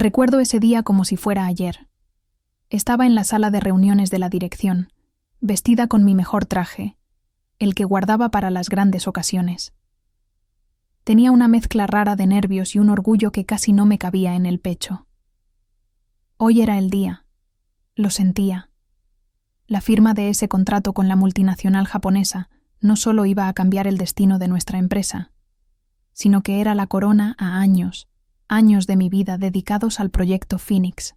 Recuerdo ese día como si fuera ayer. Estaba en la sala de reuniones de la dirección, vestida con mi mejor traje, el que guardaba para las grandes ocasiones. Tenía una mezcla rara de nervios y un orgullo que casi no me cabía en el pecho. Hoy era el día. Lo sentía. La firma de ese contrato con la multinacional japonesa no solo iba a cambiar el destino de nuestra empresa, sino que era la corona a años de mi vida dedicados al proyecto Phoenix.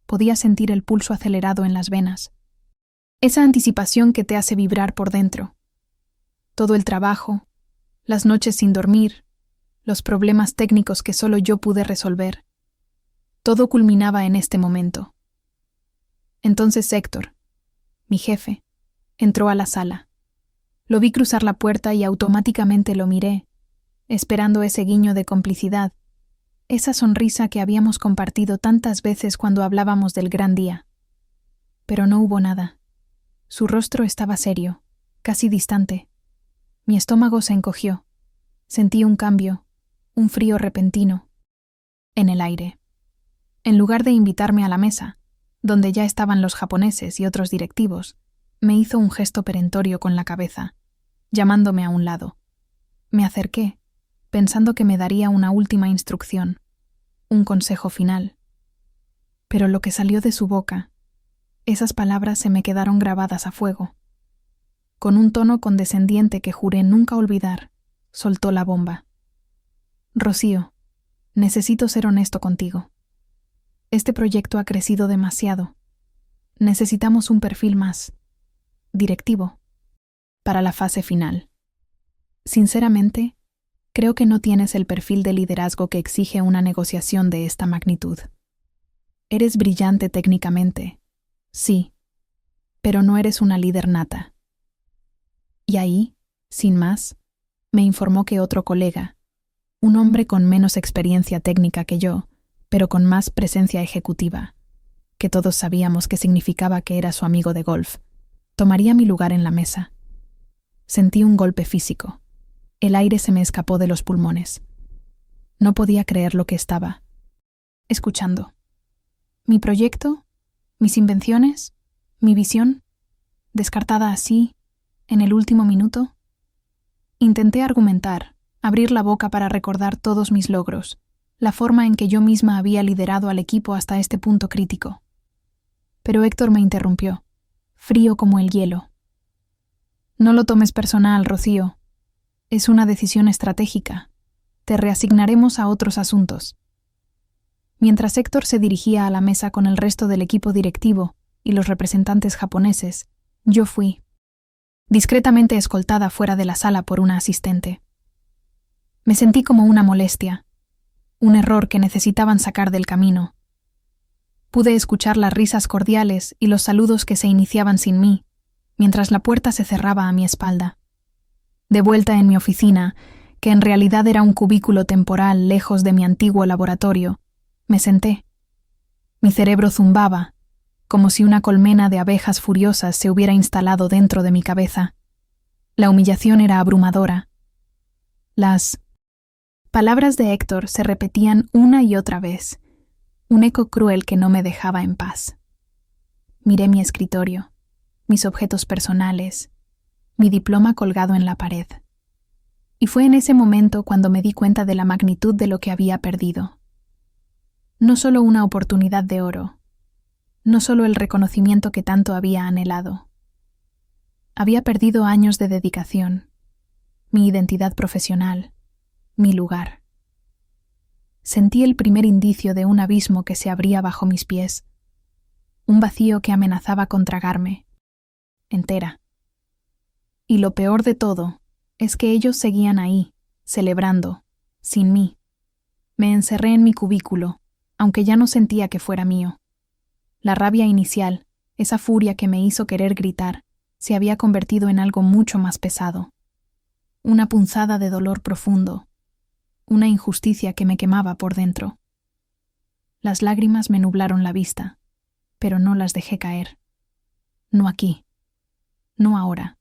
Podía sentir el pulso acelerado en las venas, esa anticipación que te hace vibrar por dentro. Todo el trabajo, las noches sin dormir, los problemas técnicos que solo yo pude resolver. Todo culminaba en este momento. Entonces Héctor, mi jefe, entró a la sala. Lo vi cruzar la puerta y automáticamente lo miré, esperando ese guiño de complicidad, esa sonrisa que habíamos compartido tantas veces cuando hablábamos del gran día. Pero no hubo nada. Su rostro estaba serio, casi distante. Mi estómago se encogió. Sentí un cambio, un frío repentino, en el aire. En lugar de invitarme a la mesa, donde ya estaban los japoneses y otros directivos, me hizo un gesto perentorio con la cabeza, llamándome a un lado. Me acerqué, pensando que me daría una última instrucción, un consejo final. Pero lo que salió de su boca, esas palabras se me quedaron grabadas a fuego. Con un tono condescendiente que juré nunca olvidar, soltó la bomba. Rocío, necesito ser honesto contigo. Este proyecto ha crecido demasiado. Necesitamos un perfil más directivo para la fase final. Sinceramente, creo que no tienes el perfil de liderazgo que exige una negociación de esta magnitud. Eres brillante técnicamente, sí, pero no eres una líder nata. Y ahí, sin más, me informó que otro colega, un hombre con menos experiencia técnica que yo, pero con más presencia ejecutiva, que todos sabíamos que significaba que era su amigo de golf, tomaría mi lugar en la mesa. Sentí un golpe físico. El aire se me escapó de los pulmones. No podía creer lo que estaba escuchando. Mi proyecto, mis invenciones, mi visión, descartada así, en el último minuto. Intenté argumentar, abrir la boca para recordar todos mis logros, la forma en que yo misma había liderado al equipo hasta este punto crítico. Pero Héctor me interrumpió, frío como el hielo. No lo tomes personal, Rocío. Es una decisión estratégica. Te reasignaremos a otros asuntos. Mientras Héctor se dirigía a la mesa con el resto del equipo directivo y los representantes japoneses, yo fui, discretamente escoltada fuera de la sala por una asistente. Me sentí como una molestia, un error que necesitaban sacar del camino. Pude escuchar las risas cordiales y los saludos que se iniciaban sin mí, mientras la puerta se cerraba a mi espalda. De vuelta en mi oficina, que en realidad era un cubículo temporal lejos de mi antiguo laboratorio, me senté. Mi cerebro zumbaba, como si una colmena de abejas furiosas se hubiera instalado dentro de mi cabeza. La humillación era abrumadora. Las palabras de Héctor se repetían una y otra vez, un eco cruel que no me dejaba en paz. Miré mi escritorio, mis objetos personales, mi diploma colgado en la pared. Y fue en ese momento cuando me di cuenta de la magnitud de lo que había perdido. No solo una oportunidad de oro, no solo el reconocimiento que tanto había anhelado. Había perdido años de dedicación, mi identidad profesional, mi lugar. Sentí el primer indicio de un abismo que se abría bajo mis pies, un vacío que amenazaba con tragarme, entera. Y lo peor de todo es que ellos seguían ahí, celebrando, sin mí. Me encerré en mi cubículo, aunque ya no sentía que fuera mío. La rabia inicial, esa furia que me hizo querer gritar, se había convertido en algo mucho más pesado. Una punzada de dolor profundo, una injusticia que me quemaba por dentro. Las lágrimas me nublaron la vista, pero no las dejé caer. No aquí, no ahora.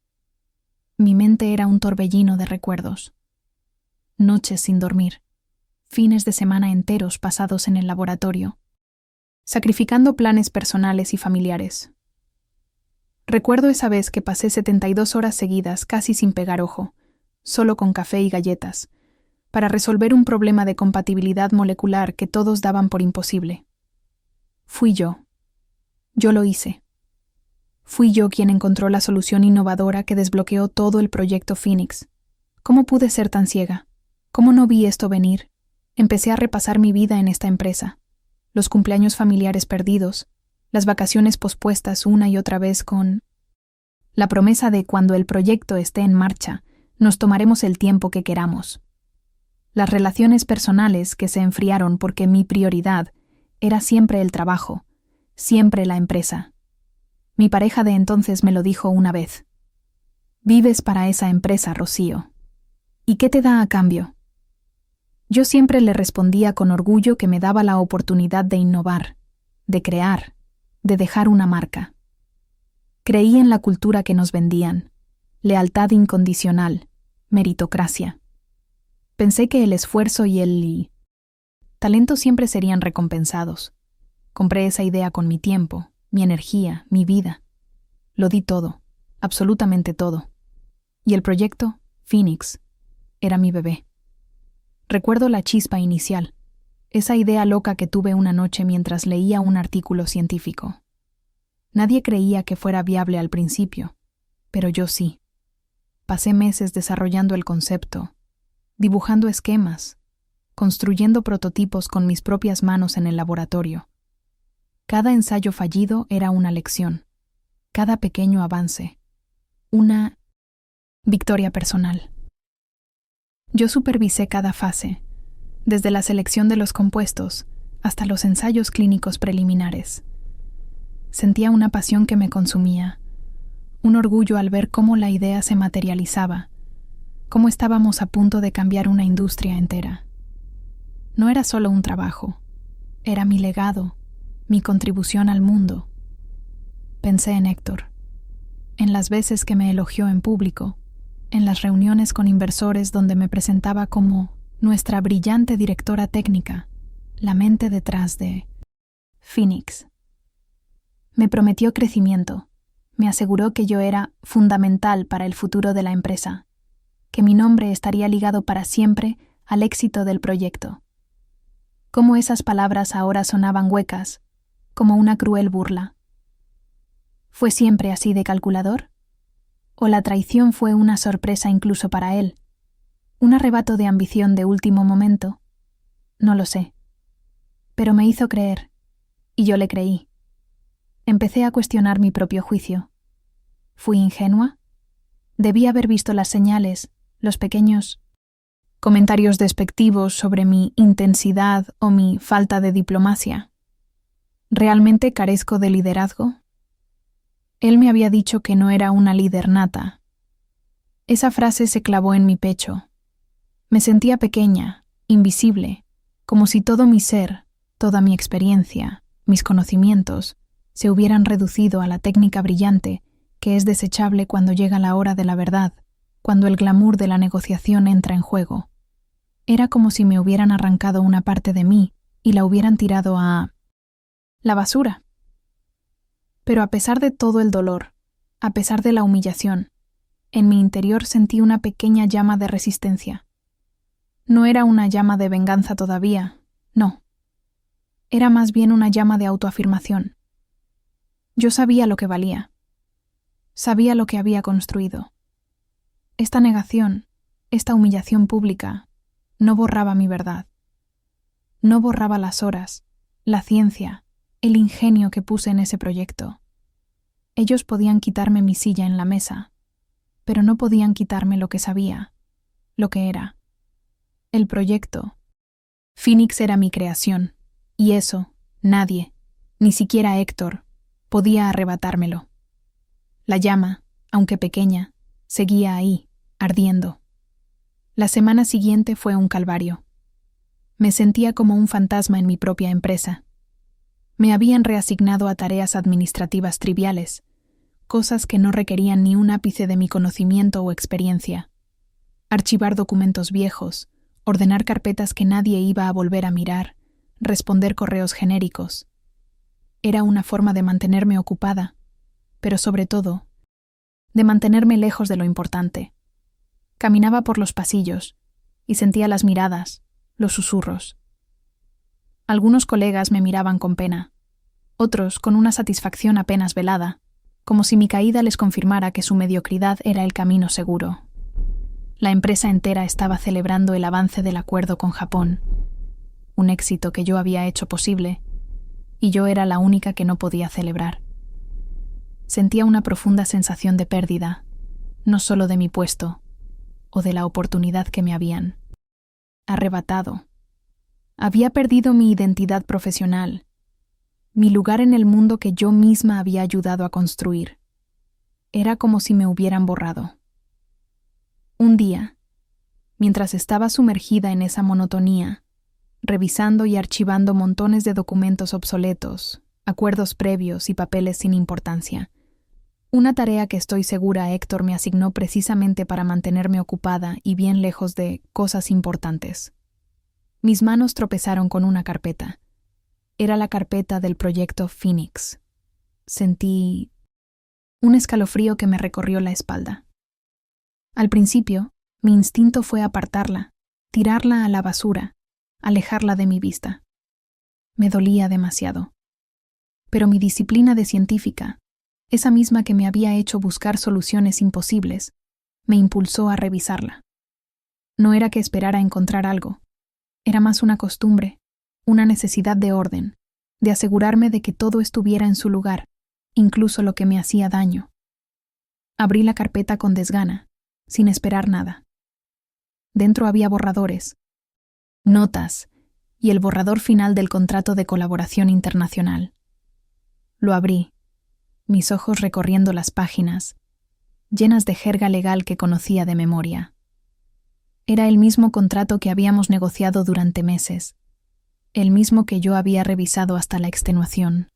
Mi mente era un torbellino de recuerdos. Noches sin dormir, fines de semana enteros pasados en el laboratorio, sacrificando planes personales y familiares. Recuerdo esa vez que pasé 72 horas seguidas casi sin pegar ojo, solo con café y galletas, para resolver un problema de compatibilidad molecular que todos daban por imposible. Fui yo. Yo lo hice. Fui yo quien encontró la solución innovadora que desbloqueó todo el proyecto Phoenix. ¿Cómo pude ser tan ciega? ¿Cómo no vi esto venir? Empecé a repasar mi vida en esta empresa. Los cumpleaños familiares perdidos, las vacaciones pospuestas una y otra vez con la promesa de cuando el proyecto esté en marcha, nos tomaremos el tiempo que queramos. Las relaciones personales que se enfriaron porque mi prioridad era siempre el trabajo, siempre la empresa. Mi pareja de entonces me lo dijo una vez. Vives para esa empresa, Rocío. ¿Y qué te da a cambio? Yo siempre le respondía con orgullo que me daba la oportunidad de innovar, de crear, de dejar una marca. Creí en la cultura que nos vendían, lealtad incondicional, meritocracia. Pensé que el esfuerzo y el talento siempre serían recompensados. Compré esa idea con mi tiempo, mi energía, mi vida. Lo di todo, absolutamente todo. Y el proyecto, Phoenix, era mi bebé. Recuerdo la chispa inicial, esa idea loca que tuve una noche mientras leía un artículo científico. Nadie creía que fuera viable al principio, pero yo sí. Pasé meses desarrollando el concepto, dibujando esquemas, construyendo prototipos con mis propias manos en el laboratorio. Cada ensayo fallido era una lección, cada pequeño avance, una victoria personal. Yo supervisé cada fase, desde la selección de los compuestos hasta los ensayos clínicos preliminares. Sentía una pasión que me consumía, un orgullo al ver cómo la idea se materializaba, cómo estábamos a punto de cambiar una industria entera. No era solo un trabajo, era mi legado, mi contribución al mundo. Pensé en Héctor, en las veces que me elogió en público, en las reuniones con inversores donde me presentaba como nuestra brillante directora técnica, la mente detrás de Phoenix. Me prometió crecimiento, me aseguró que yo era fundamental para el futuro de la empresa, que mi nombre estaría ligado para siempre al éxito del proyecto. Cómo esas palabras ahora sonaban huecas, como una cruel burla. ¿Fue siempre así de calculador? ¿O la traición fue una sorpresa incluso para él? ¿Un arrebato de ambición de último momento? No lo sé. Pero me hizo creer, y yo le creí. Empecé a cuestionar mi propio juicio. ¿Fui ingenua? Debí haber visto las señales, los pequeños comentarios despectivos sobre mi intensidad o mi falta de diplomacia. ¿Realmente carezco de liderazgo? Él me había dicho que no era una líder nata. Esa frase se clavó en mi pecho. Me sentía pequeña, invisible, como si todo mi ser, toda mi experiencia, mis conocimientos, se hubieran reducido a la técnica brillante que es desechable cuando llega la hora de la verdad, cuando el glamour de la negociación entra en juego. Era como si me hubieran arrancado una parte de mí y la hubieran tirado a la basura. Pero a pesar de todo el dolor, a pesar de la humillación, en mi interior sentí una pequeña llama de resistencia. No era una llama de venganza todavía, no. Era más bien una llama de autoafirmación. Yo sabía lo que valía. Sabía lo que había construido. Esta negación, esta humillación pública, no borraba mi verdad. No borraba las horas, la ciencia, el ingenio que puse en ese proyecto. Ellos podían quitarme mi silla en la mesa, pero no podían quitarme lo que sabía, lo que era. El proyecto. Phoenix era mi creación, y eso, nadie, ni siquiera Héctor, podía arrebatármelo. La llama, aunque pequeña, seguía ahí, ardiendo. La semana siguiente fue un calvario. Me sentía como un fantasma en mi propia empresa. Me habían reasignado a tareas administrativas triviales, cosas que no requerían ni un ápice de mi conocimiento o experiencia. Archivar documentos viejos, ordenar carpetas que nadie iba a volver a mirar, responder correos genéricos. Era una forma de mantenerme ocupada, pero sobre todo, de mantenerme lejos de lo importante. Caminaba por los pasillos y sentía las miradas, los susurros. Algunos colegas me miraban con pena, otros con una satisfacción apenas velada, como si mi caída les confirmara que su mediocridad era el camino seguro. La empresa entera estaba celebrando el avance del acuerdo con Japón, un éxito que yo había hecho posible, y yo era la única que no podía celebrar. Sentía una profunda sensación de pérdida, no solo de mi puesto, o de la oportunidad que me habían arrebatado. Había perdido mi identidad profesional, mi lugar en el mundo que yo misma había ayudado a construir. Era como si me hubieran borrado. Un día, mientras estaba sumergida en esa monotonía, revisando y archivando montones de documentos obsoletos, acuerdos previos y papeles sin importancia, una tarea que estoy segura Héctor me asignó precisamente para mantenerme ocupada y bien lejos de cosas importantes. Mis manos tropezaron con una carpeta. Era la carpeta del proyecto Phoenix. Sentí un escalofrío que me recorrió la espalda. Al principio, mi instinto fue apartarla, tirarla a la basura, alejarla de mi vista. Me dolía demasiado. Pero mi disciplina de científica, esa misma que me había hecho buscar soluciones imposibles, me impulsó a revisarla. No era que esperara encontrar algo. Era más una costumbre, una necesidad de orden, de asegurarme de que todo estuviera en su lugar, incluso lo que me hacía daño. Abrí la carpeta con desgana, sin esperar nada. Dentro había borradores, notas y el borrador final del contrato de colaboración internacional. Lo abrí, mis ojos recorriendo las páginas, llenas de jerga legal que conocía de memoria. Era el mismo contrato que habíamos negociado durante meses, el mismo que yo había revisado hasta la extenuación.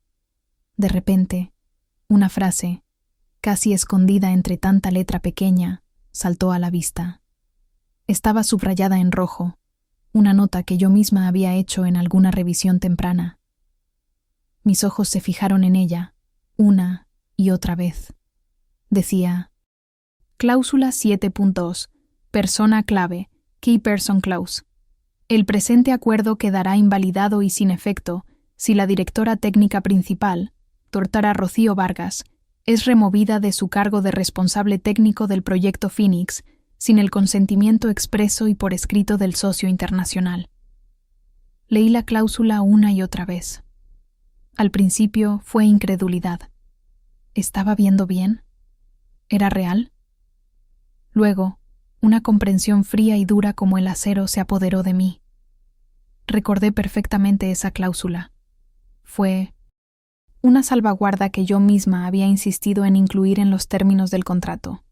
De repente, una frase, casi escondida entre tanta letra pequeña, saltó a la vista. Estaba subrayada en rojo, una nota que yo misma había hecho en alguna revisión temprana. Mis ojos se fijaron en ella, una y otra vez. Decía: Cláusula 7.2. Persona clave, Key Person Clause. El presente acuerdo quedará invalidado y sin efecto si la directora técnica principal, Dra. Rocío Vargas, es removida de su cargo de responsable técnico del proyecto Phoenix sin el consentimiento expreso y por escrito del socio internacional. Leí la cláusula una y otra vez. Al principio fue incredulidad. ¿Estaba viendo bien? ¿Era real? Luego, una comprensión fría y dura como el acero se apoderó de mí. Recordé perfectamente esa cláusula. Fue una salvaguarda que yo misma había insistido en incluir en los términos del contrato.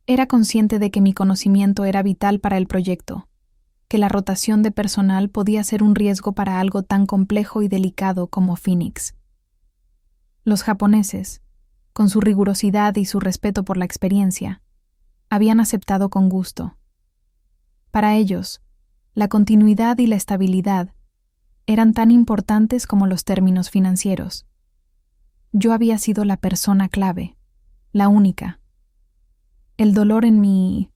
Era consciente de que mi conocimiento era vital para el proyecto, que la rotación de personal podía ser un riesgo para algo tan complejo y delicado como Phoenix. Los japoneses, con su rigurosidad y su respeto por la experiencia, habían aceptado con gusto. Para ellos, la continuidad y la estabilidad eran tan importantes como los términos financieros. Yo había sido la persona clave, la única. El dolor en mi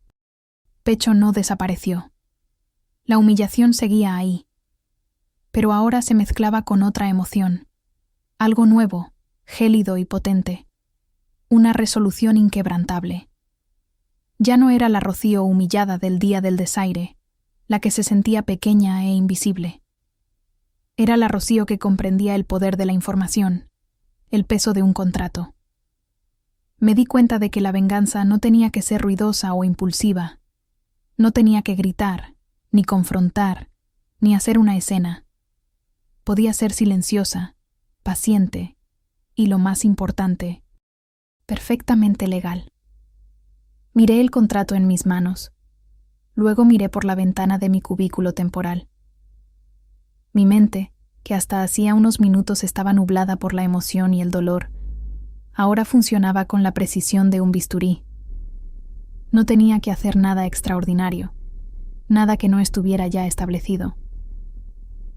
pecho no desapareció. La humillación seguía ahí, pero ahora se mezclaba con otra emoción, algo nuevo, gélido y potente, una resolución inquebrantable. Ya no era la Rocío humillada del día del desaire, la que se sentía pequeña e invisible. Era la Rocío que comprendía el poder de la información, el peso de un contrato. Me di cuenta de que la venganza no tenía que ser ruidosa o impulsiva. No tenía que gritar, ni confrontar, ni hacer una escena. Podía ser silenciosa, paciente y, lo más importante, perfectamente legal. Miré el contrato en mis manos. Luego miré por la ventana de mi cubículo temporal. Mi mente, que hasta hacía unos minutos estaba nublada por la emoción y el dolor, ahora funcionaba con la precisión de un bisturí. No tenía que hacer nada extraordinario. nada que no estuviera ya establecido.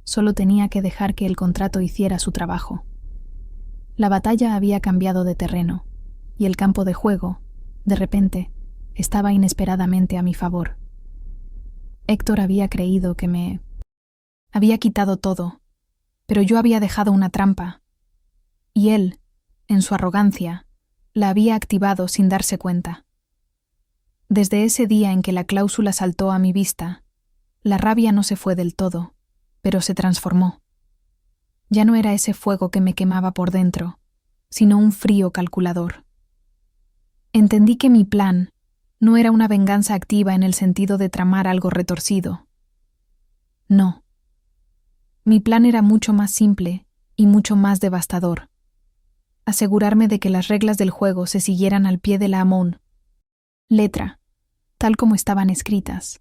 Solo tenía que dejar que el contrato hiciera su trabajo. La batalla había cambiado de terreno, y el campo de juego, de repente, estaba inesperadamente a mi favor. Héctor había creído que me había quitado todo, pero yo había dejado una trampa, y él, en su arrogancia, la había activado sin darse cuenta. Desde ese día en que la cláusula saltó a mi vista, la rabia no se fue del todo, pero se transformó. Ya no era ese fuego que me quemaba por dentro, sino un frío calculador. Entendí que mi plan no era una venganza activa en el sentido de tramar algo retorcido. No. Mi plan era mucho más simple y mucho más devastador. Asegurarme de que las reglas del juego se siguieran al pie de la letra, tal como estaban escritas,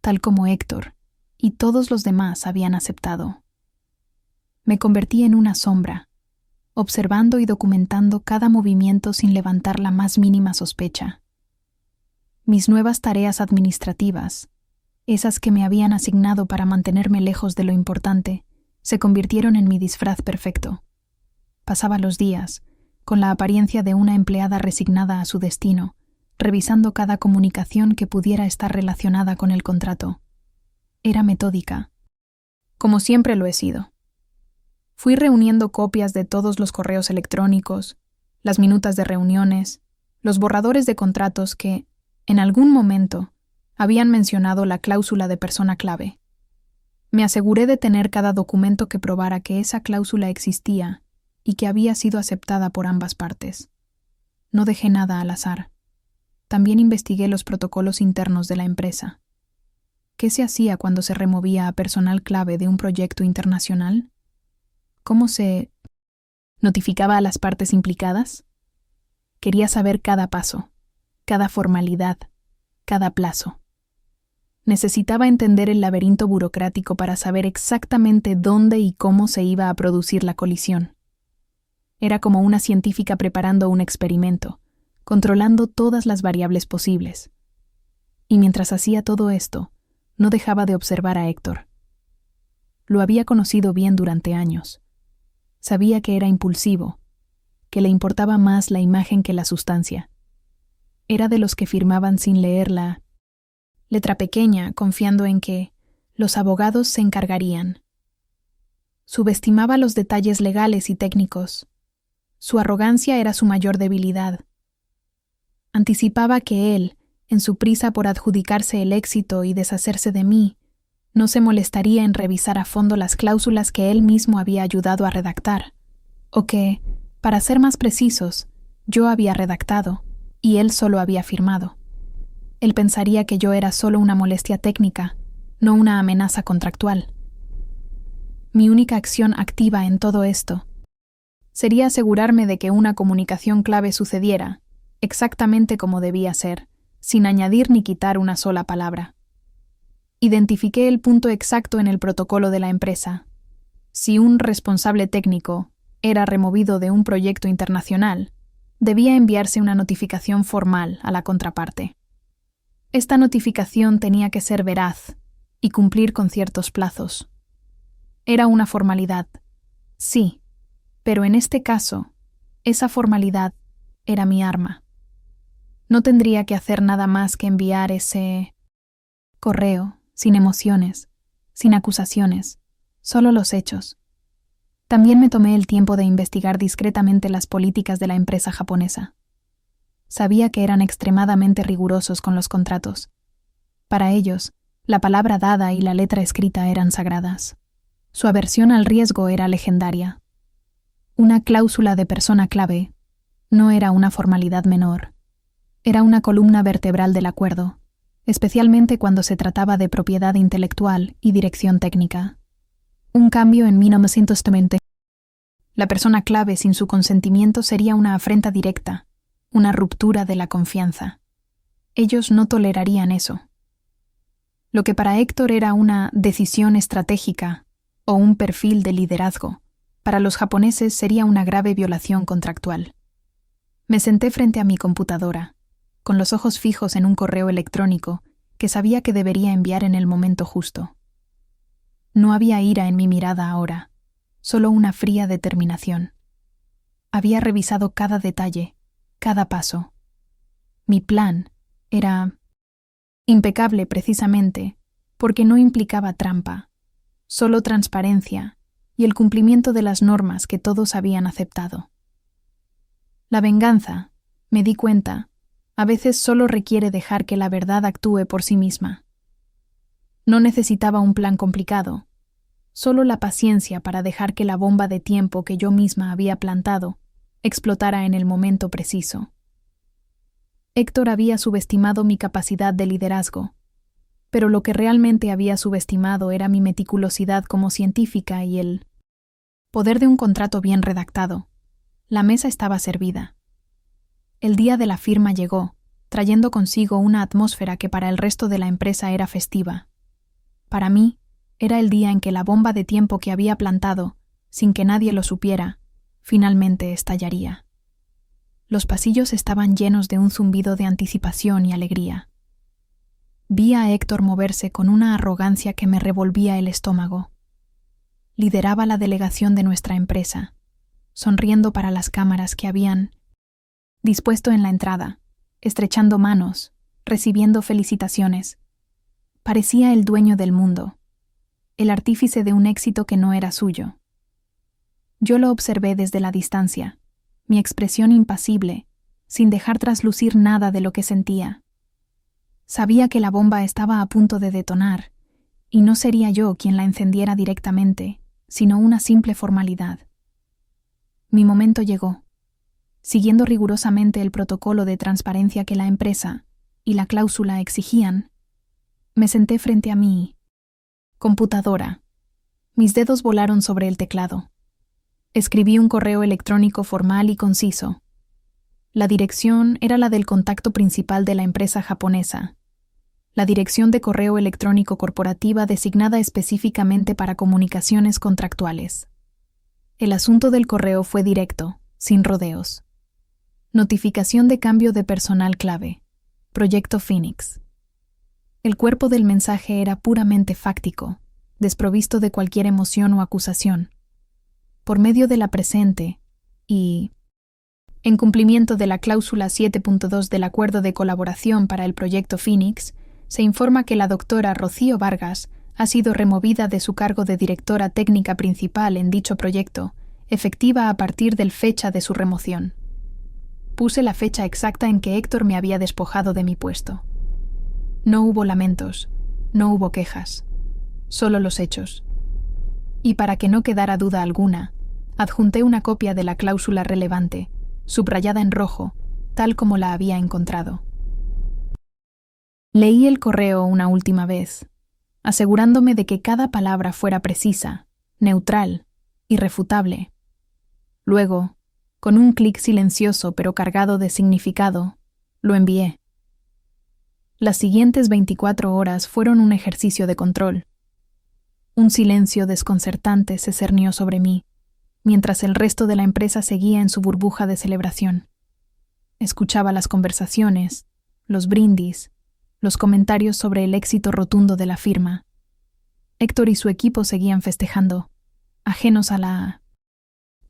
tal como Héctor y todos los demás habían aceptado. Me convertí en una sombra, observando y documentando cada movimiento sin levantar la más mínima sospecha. Mis nuevas tareas administrativas, esas que me habían asignado para mantenerme lejos de lo importante, se convirtieron en mi disfraz perfecto. Pasaba los días, con la apariencia de una empleada resignada a su destino, revisando cada comunicación que pudiera estar relacionada con el contrato. Era metódica, como siempre lo he sido. Fui reuniendo copias de todos los correos electrónicos, las minutas de reuniones, los borradores de contratos que, en algún momento, habían mencionado la cláusula de persona clave. Me aseguré de tener cada documento que probara que esa cláusula existía y que había sido aceptada por ambas partes. No dejé nada al azar. También investigué los protocolos internos de la empresa. ¿Qué se hacía cuando se removía a personal clave de un proyecto internacional? ¿Cómo se notificaba a las partes implicadas? Quería saber cada paso, cada formalidad, cada plazo. Necesitaba entender el laberinto burocrático para saber exactamente dónde y cómo se iba a producir la colisión. Era como una científica preparando un experimento, controlando todas las variables posibles. Y mientras hacía todo esto, no dejaba de observar a Héctor. Lo había conocido bien durante años. Sabía que era impulsivo, que le importaba más la imagen que la sustancia. Era de los que firmaban sin leer la letra pequeña, confiando en que los abogados se encargarían. Subestimaba los detalles legales y técnicos. Su arrogancia era su mayor debilidad. Anticipaba que él, en su prisa por adjudicarse el éxito y deshacerse de mí, no se molestaría en revisar a fondo las cláusulas que él mismo había ayudado a redactar, o que, para ser más precisos, yo había redactado y él solo había firmado. Él pensaría que yo era solo una molestia técnica, no una amenaza contractual. Mi única acción activa en todo esto sería asegurarme de que una comunicación clave sucediera, exactamente como debía ser, sin añadir ni quitar una sola palabra. Identifiqué el punto exacto en el protocolo de la empresa. Si un responsable técnico era removido de un proyecto internacional, debía enviarse una notificación formal a la contraparte. Esta notificación tenía que ser veraz y cumplir con ciertos plazos. Era una formalidad, sí, pero en este caso, esa formalidad era mi arma. No tendría que hacer nada más que enviar ese correo, sin emociones, sin acusaciones, solo los hechos. También me tomé el tiempo de investigar discretamente las políticas de la empresa japonesa. Sabía que eran extremadamente rigurosos con los contratos. Para ellos, la palabra dada y la letra escrita eran sagradas. Su aversión al riesgo era legendaria. Una cláusula de persona clave no era una formalidad menor. Era una columna vertebral del acuerdo, especialmente cuando se trataba de propiedad intelectual y dirección técnica. Un cambio en 1920. La persona clave sin su consentimiento sería una afrenta directa, una ruptura de la confianza. Ellos no tolerarían eso. Lo que para Héctor era una decisión estratégica o un perfil de liderazgo, para los japoneses sería una grave violación contractual. Me senté frente a mi computadora, con los ojos fijos en un correo electrónico que sabía que debería enviar en el momento justo. No había ira en mi mirada ahora, solo una fría determinación. Había revisado cada detalle, cada paso. Mi plan era impecable precisamente porque no implicaba trampa, solo transparencia y el cumplimiento de las normas que todos habían aceptado. La venganza, me di cuenta, a veces solo requiere dejar que la verdad actúe por sí misma. No necesitaba un plan complicado, solo la paciencia para dejar que la bomba de tiempo que yo misma había plantado explotara en el momento preciso. Héctor había subestimado mi capacidad de liderazgo, pero lo que realmente había subestimado era mi meticulosidad como científica y el poder de un contrato bien redactado. La mesa estaba servida. El día de la firma llegó, trayendo consigo una atmósfera que para el resto de la empresa era festiva. Para mí, era el día en que la bomba de tiempo que había plantado, sin que nadie lo supiera, finalmente estallaría. Los pasillos estaban llenos de un zumbido de anticipación y alegría. Vi a Héctor moverse con una arrogancia que me revolvía el estómago. Lideraba la delegación de nuestra empresa, sonriendo para las cámaras que habían dispuesto en la entrada, estrechando manos, recibiendo felicitaciones. Parecía el dueño del mundo, el artífice de un éxito que no era suyo. Yo lo observé desde la distancia, mi expresión impasible, sin dejar traslucir nada de lo que sentía. Sabía que la bomba estaba a punto de detonar, y no sería yo quien la encendiera directamente, sino una simple formalidad. Mi momento llegó. Siguiendo rigurosamente el protocolo de transparencia que la empresa y la cláusula exigían, me senté frente a mi computadora. Mis dedos volaron sobre el teclado. Escribí un correo electrónico formal y conciso. La dirección era la del contacto principal de la empresa japonesa, la dirección de correo electrónico corporativa designada específicamente para comunicaciones contractuales. El asunto del correo fue directo, sin rodeos. Notificación de cambio de personal clave. Proyecto Phoenix. El cuerpo del mensaje era puramente fáctico, desprovisto de cualquier emoción o acusación. Por medio de la presente y en cumplimiento de la cláusula 7.2 del Acuerdo de Colaboración para el Proyecto Phoenix, se informa que la doctora Rocío Vargas ha sido removida de su cargo de directora técnica principal en dicho proyecto, efectiva a partir del fecha de su remoción. Puse la fecha exacta en que Héctor me había despojado de mi puesto. No hubo lamentos, no hubo quejas, solo los hechos. Y para que no quedara duda alguna, adjunté una copia de la cláusula relevante, subrayada en rojo, tal como la había encontrado. Leí el correo una última vez, asegurándome de que cada palabra fuera precisa, neutral, irrefutable. Luego, con un clic silencioso pero cargado de significado, lo envié. Las siguientes 24 horas fueron un ejercicio de control. Un silencio desconcertante se cernió sobre mí, mientras el resto de la empresa seguía en su burbuja de celebración. Escuchaba las conversaciones, los brindis, los comentarios sobre el éxito rotundo de la firma. Héctor y su equipo seguían festejando, ajenos a la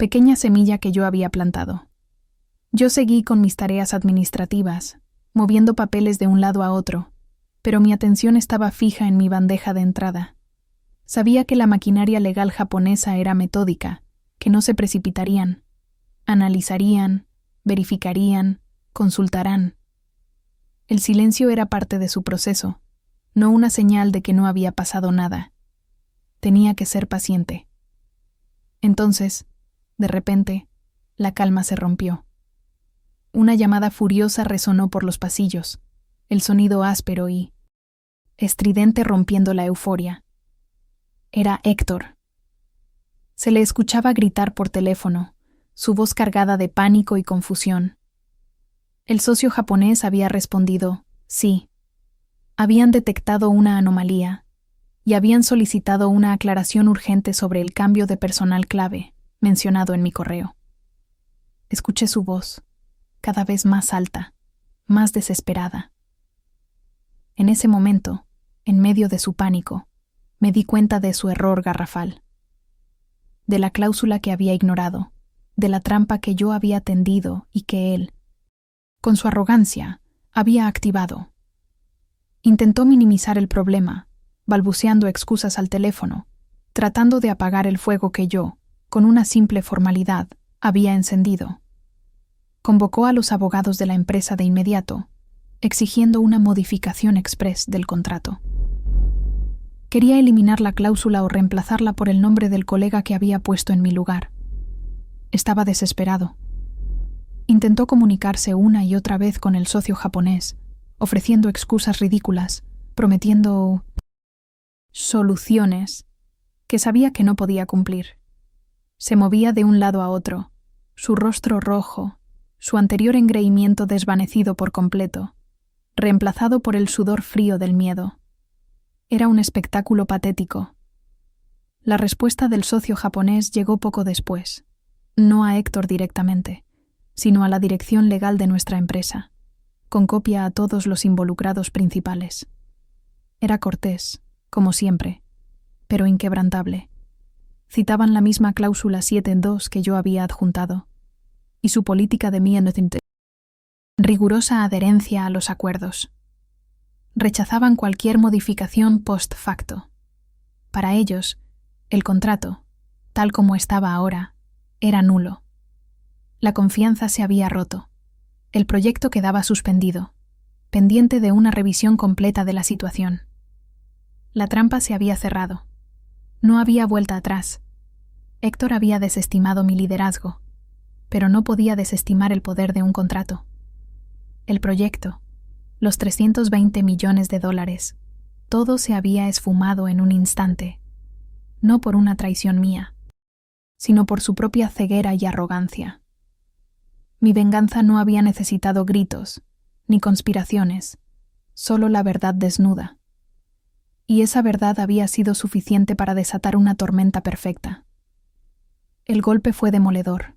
pequeña semilla que yo había plantado. Yo seguí con mis tareas administrativas, moviendo papeles de un lado a otro, pero mi atención estaba fija en mi bandeja de entrada. Sabía que la maquinaria legal japonesa era metódica, que no se precipitarían. Analizarían, verificarían, consultarán. El silencio era parte de su proceso, no una señal de que no había pasado nada. Tenía que ser paciente. Entonces, de repente, la calma se rompió. Una llamada furiosa resonó por los pasillos, el sonido áspero y estridente rompiendo la euforia. Era Héctor. Se le escuchaba gritar por teléfono, su voz cargada de pánico y confusión. El socio japonés había respondido, sí. Habían detectado una anomalía y habían solicitado una aclaración urgente sobre el cambio de personal clave, mencionado en mi correo. Escuché su voz, cada vez más alta, más desesperada. En ese momento, en medio de su pánico, me di cuenta de su error garrafal, de la cláusula que había ignorado, de la trampa que yo había tendido y que él, con su arrogancia, había activado. Intentó minimizar el problema, balbuceando excusas al teléfono, tratando de apagar el fuego que yo, con una simple formalidad, había encendido. Convocó a los abogados de la empresa de inmediato, exigiendo una modificación express del contrato. Quería eliminar la cláusula o reemplazarla por el nombre del colega que había puesto en mi lugar. Estaba desesperado. Intentó comunicarse una y otra vez con el socio japonés, ofreciendo excusas ridículas, prometiendo soluciones que sabía que no podía cumplir. Se movía de un lado a otro, su rostro rojo, su anterior engreimiento desvanecido por completo, reemplazado por el sudor frío del miedo. Era un espectáculo patético. La respuesta del socio japonés llegó poco después, no a Héctor directamente, sino a la dirección legal de nuestra empresa, con copia a todos los involucrados principales. Era cortés, como siempre, pero inquebrantable. Citaban la misma cláusula 7.2 que yo había adjuntado, y su política de rigurosa adherencia a los acuerdos. Rechazaban cualquier modificación post facto. Para ellos, el contrato, tal como estaba ahora, era nulo. La confianza se había roto. El proyecto quedaba suspendido, pendiente de una revisión completa de la situación. La trampa se había cerrado. No había vuelta atrás. Héctor había desestimado mi liderazgo, pero no podía desestimar el poder de un contrato. El proyecto, los $320 millones, todo se había esfumado en un instante, no por una traición mía, sino por su propia ceguera y arrogancia. Mi venganza no había necesitado gritos, ni conspiraciones, solo la verdad desnuda. Y esa verdad había sido suficiente para desatar una tormenta perfecta. El golpe fue demoledor.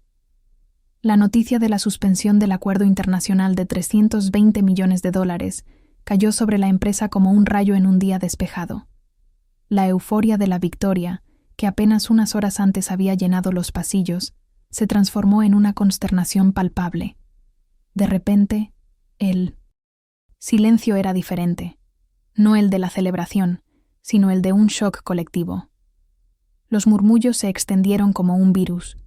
La noticia de la suspensión del acuerdo internacional de $320 millones cayó sobre la empresa como un rayo en un día despejado. La euforia de la victoria, que apenas unas horas antes había llenado los pasillos, se transformó en una consternación palpable. De repente, el silencio era diferente, no el de la celebración, sino el de un shock colectivo. Los murmullos se extendieron como un virus.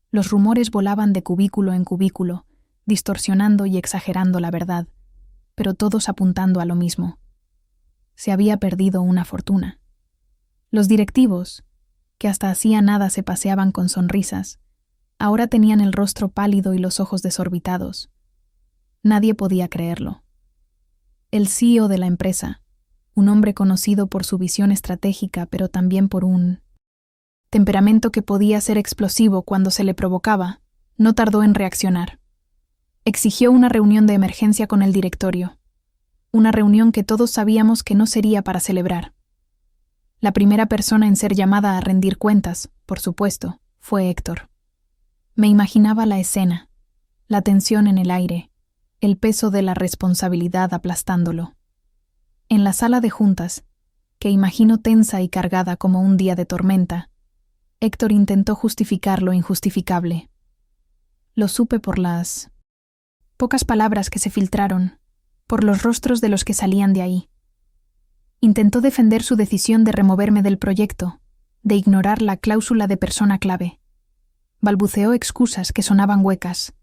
Los rumores volaban de cubículo en cubículo, distorsionando y exagerando la verdad, pero todos apuntando a lo mismo. Se había perdido una fortuna. Los directivos, que hasta hacía nada se paseaban con sonrisas, ahora tenían el rostro pálido y los ojos desorbitados. Nadie podía creerlo. El CEO de la empresa, un hombre conocido por su visión estratégica, pero también por un temperamento que podía ser explosivo cuando se le provocaba, no tardó en reaccionar. Exigió una reunión de emergencia con el directorio, una reunión que todos sabíamos que no sería para celebrar. La primera persona en ser llamada a rendir cuentas, por supuesto, fue Héctor. Me imaginaba la escena, la tensión en el aire, el peso de la responsabilidad aplastándolo. En la sala de juntas, que imagino tensa y cargada como un día de tormenta, Héctor intentó justificar lo injustificable. Lo supe por las pocas palabras que se filtraron, por los rostros de los que salían de ahí. Intentó defender su decisión de removerme del proyecto, de ignorar la cláusula de persona clave. Balbuceó excusas que sonaban huecas.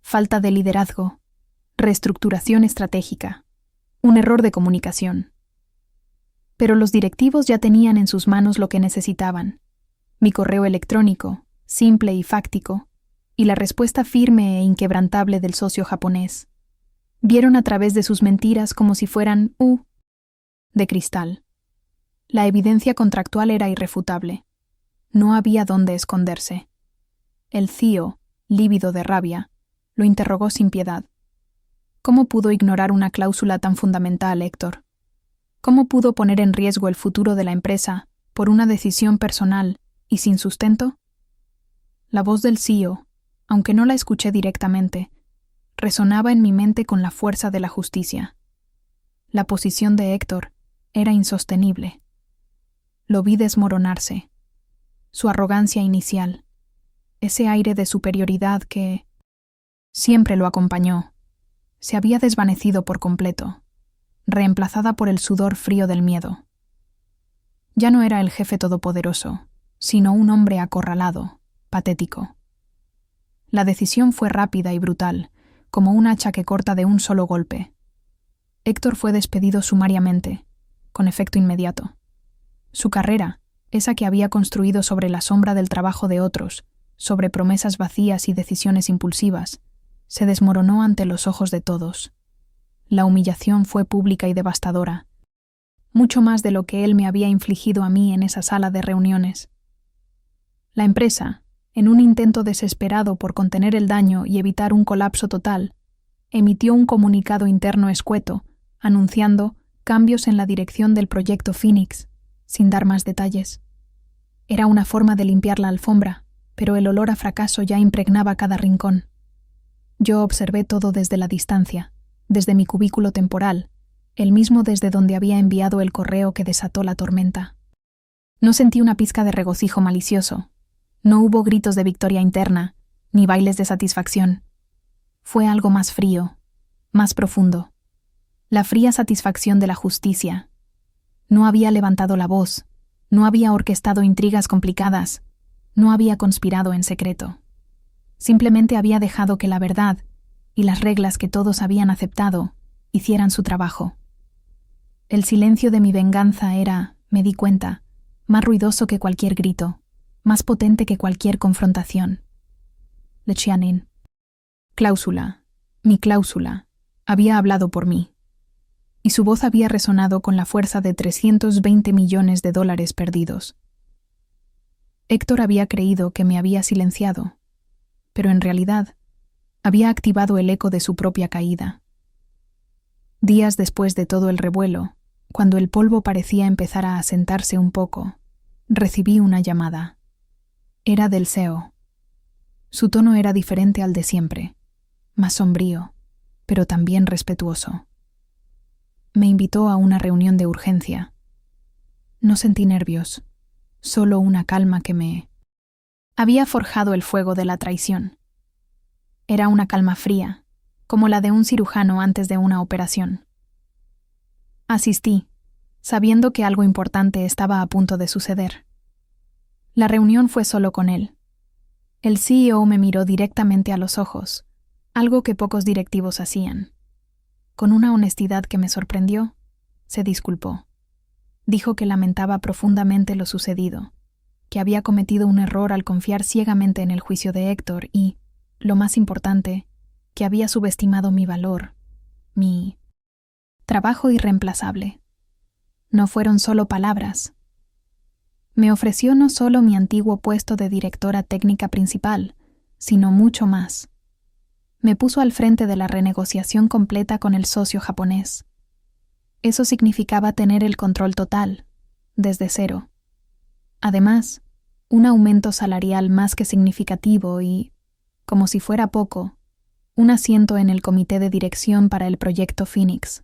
Falta de liderazgo, reestructuración estratégica, un error de comunicación. Pero los directivos ya tenían en sus manos lo que necesitaban: mi correo electrónico, simple y fáctico, y la respuesta firme e inquebrantable del socio japonés. Vieron a través de sus mentiras como si fueran de cristal. La evidencia contractual era irrefutable. No había dónde esconderse. El CEO, lívido de rabia, lo interrogó sin piedad. ¿Cómo pudo ignorar una cláusula tan fundamental, Héctor? ¿Cómo pudo poner en riesgo el futuro de la empresa por una decisión personal y sin sustento? La voz del CEO, aunque no la escuché directamente, resonaba en mi mente con la fuerza de la justicia. La posición de Héctor era insostenible. Lo vi desmoronarse. Su arrogancia inicial, ese aire de superioridad que siempre lo acompañó, se había desvanecido por completo, reemplazada por el sudor frío del miedo. Ya no era el jefe todopoderoso, sino un hombre acorralado, patético. La decisión fue rápida y brutal, como un hacha que corta de un solo golpe. Héctor fue despedido sumariamente, con efecto inmediato. Su carrera, esa que había construido sobre la sombra del trabajo de otros, sobre promesas vacías y decisiones impulsivas, se desmoronó ante los ojos de todos. La humillación fue pública y devastadora, mucho más de lo que él me había infligido a mí en esa sala de reuniones. La empresa, en un intento desesperado por contener el daño y evitar un colapso total, emitió un comunicado interno escueto, anunciando cambios en la dirección del proyecto Phoenix, sin dar más detalles. Era una forma de limpiar la alfombra, pero el olor a fracaso ya impregnaba cada rincón. Yo observé todo desde la distancia, desde mi cubículo temporal, el mismo desde donde había enviado el correo que desató la tormenta. No sentí una pizca de regocijo malicioso. No hubo gritos de victoria interna, ni bailes de satisfacción. Fue algo más frío, más profundo. La fría satisfacción de la justicia. No había levantado la voz, no había orquestado intrigas complicadas, no había conspirado en secreto. Simplemente había dejado que la verdad y las reglas que todos habían aceptado hicieran su trabajo. El silencio de mi venganza era, me di cuenta, más ruidoso que cualquier grito, más potente que cualquier confrontación. Lechianin. Cláusula, mi cláusula, había hablado por mí, y su voz había resonado con la fuerza de 320 millones de dólares perdidos. Héctor había creído que me había silenciado, pero en realidad había activado el eco de su propia caída. Días después de todo el revuelo, cuando el polvo parecía empezar a asentarse un poco, recibí una llamada. Era del CEO. Su tono era diferente al de siempre, más sombrío, pero también respetuoso. Me invitó a una reunión de urgencia. No sentí nervios, solo una calma que me había forjado el fuego de la traición. Era una calma fría, como la de un cirujano antes de una operación. Asistí, sabiendo que algo importante estaba a punto de suceder. La reunión fue solo con él. El CEO me miró directamente a los ojos, algo que pocos directivos hacían. Con una honestidad que me sorprendió, se disculpó. Dijo que lamentaba profundamente lo sucedido, que había cometido un error al confiar ciegamente en el juicio de Héctor y, lo más importante, que había subestimado mi valor, mi trabajo irreemplazable. No fueron solo palabras. Me ofreció no solo mi antiguo puesto de directora técnica principal, sino mucho más. Me puso al frente de la renegociación completa con el socio japonés. Eso significaba tener el control total, desde cero. Además, un aumento salarial más que significativo y, como si fuera poco, un asiento en el comité de dirección para el proyecto Phoenix.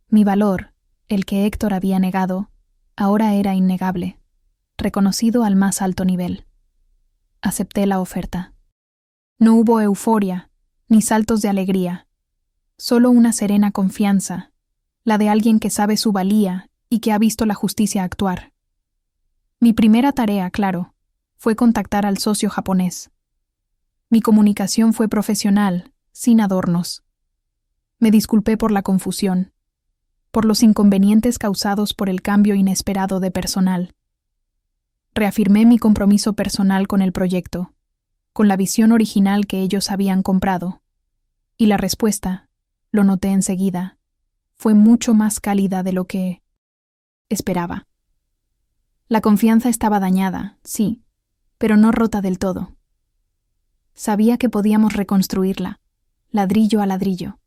Mi valor, el que Héctor había negado, ahora era innegable, reconocido al más alto nivel. Acepté la oferta. No hubo euforia, ni saltos de alegría, solo una serena confianza, la de alguien que sabe su valía y que ha visto la justicia actuar. Mi primera tarea, claro, fue contactar al socio japonés. Mi comunicación fue profesional, sin adornos. Me disculpé por la confusión, por los inconvenientes causados por el cambio inesperado de personal. Reafirmé mi compromiso personal con el proyecto, con la visión original que ellos habían comprado. Y la respuesta, lo noté enseguida, fue mucho más cálida de lo que esperaba. La confianza estaba dañada, sí, pero no rota del todo. Sabía que podíamos reconstruirla, ladrillo a ladrillo.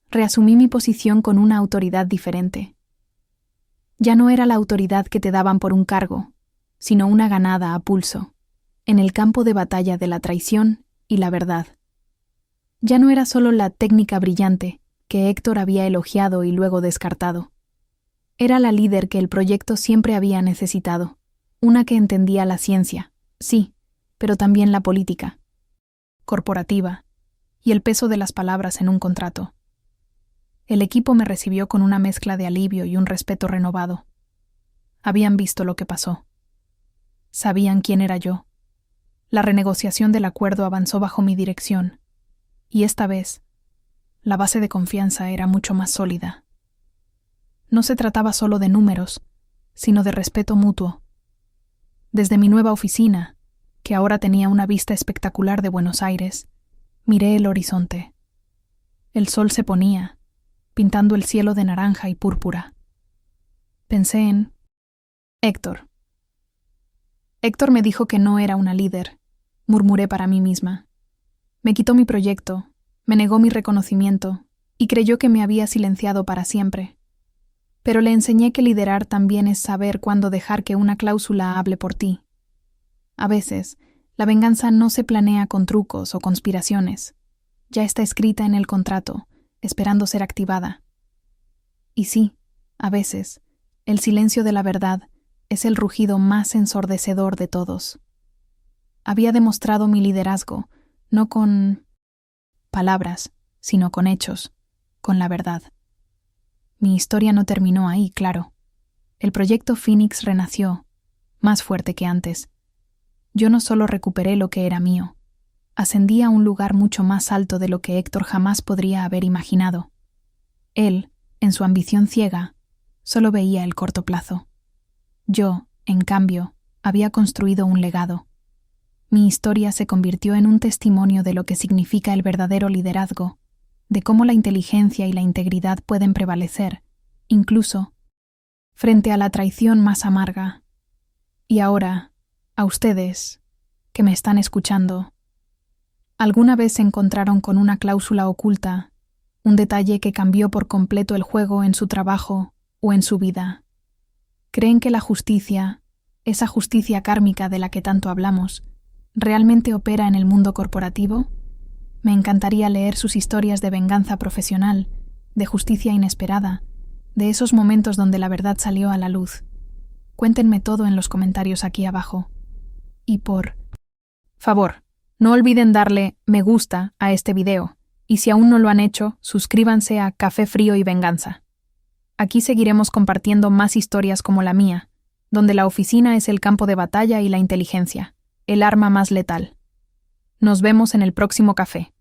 Reasumí mi posición con una autoridad diferente. Ya no era la autoridad que te daban por un cargo, sino una ganada a pulso, en el campo de batalla de la traición y la verdad. Ya no era solo la técnica brillante que Héctor había elogiado y luego descartado. Era la líder que el proyecto siempre había necesitado, una que entendía la ciencia, sí, pero también la política, corporativa, y el peso de las palabras en un contrato. El equipo me recibió con una mezcla de alivio y un respeto renovado. Habían visto lo que pasó. Sabían quién era yo. La renegociación del acuerdo avanzó bajo mi dirección, y esta vez, la base de confianza era mucho más sólida. No se trataba solo de números, sino de respeto mutuo. Desde mi nueva oficina, que ahora tenía una vista espectacular de Buenos Aires, miré el horizonte. El sol se ponía, pintando el cielo de naranja y púrpura. Pensé en Héctor. Héctor me dijo que no era una líder, murmuré para mí misma. Me quitó mi proyecto, me negó mi reconocimiento y creyó que me había silenciado para siempre. Pero le enseñé que liderar también es saber cuándo dejar que una cláusula hable por ti. A veces, la venganza no se planea con trucos o conspiraciones. Ya está escrita en el contrato, esperando ser activada. Y sí, a veces, el silencio de la verdad es el rugido más ensordecedor de todos. Había demostrado mi liderazgo, no con palabras, sino con hechos, con la verdad. Mi historia no terminó ahí, claro. El proyecto Phoenix renació, más fuerte que antes. Yo no solo recuperé lo que era mío, ascendí a un lugar mucho más alto de lo que Héctor jamás podría haber imaginado. Él, en su ambición ciega, solo veía el corto plazo. Yo, en cambio, había construido un legado. Mi historia se convirtió en un testimonio de lo que significa el verdadero liderazgo, de cómo la inteligencia y la integridad pueden prevalecer, incluso frente a la traición más amarga. Y ahora, a ustedes, que me están escuchando, ¿alguna vez se encontraron con una cláusula oculta, un detalle que cambió por completo el juego en su trabajo o en su vida? ¿Creen que la justicia, esa justicia kármica de la que tanto hablamos, realmente opera en el mundo corporativo? Me encantaría leer sus historias de venganza profesional, de justicia inesperada, de esos momentos donde la verdad salió a la luz. Cuéntenme todo en los comentarios aquí abajo. Y por favor, no olviden darle me gusta a este video, y si aún no lo han hecho, suscríbanse a Café Frío y Venganza. Aquí seguiremos compartiendo más historias como la mía, donde la oficina es el campo de batalla y la inteligencia, el arma más letal. Nos vemos en el próximo café.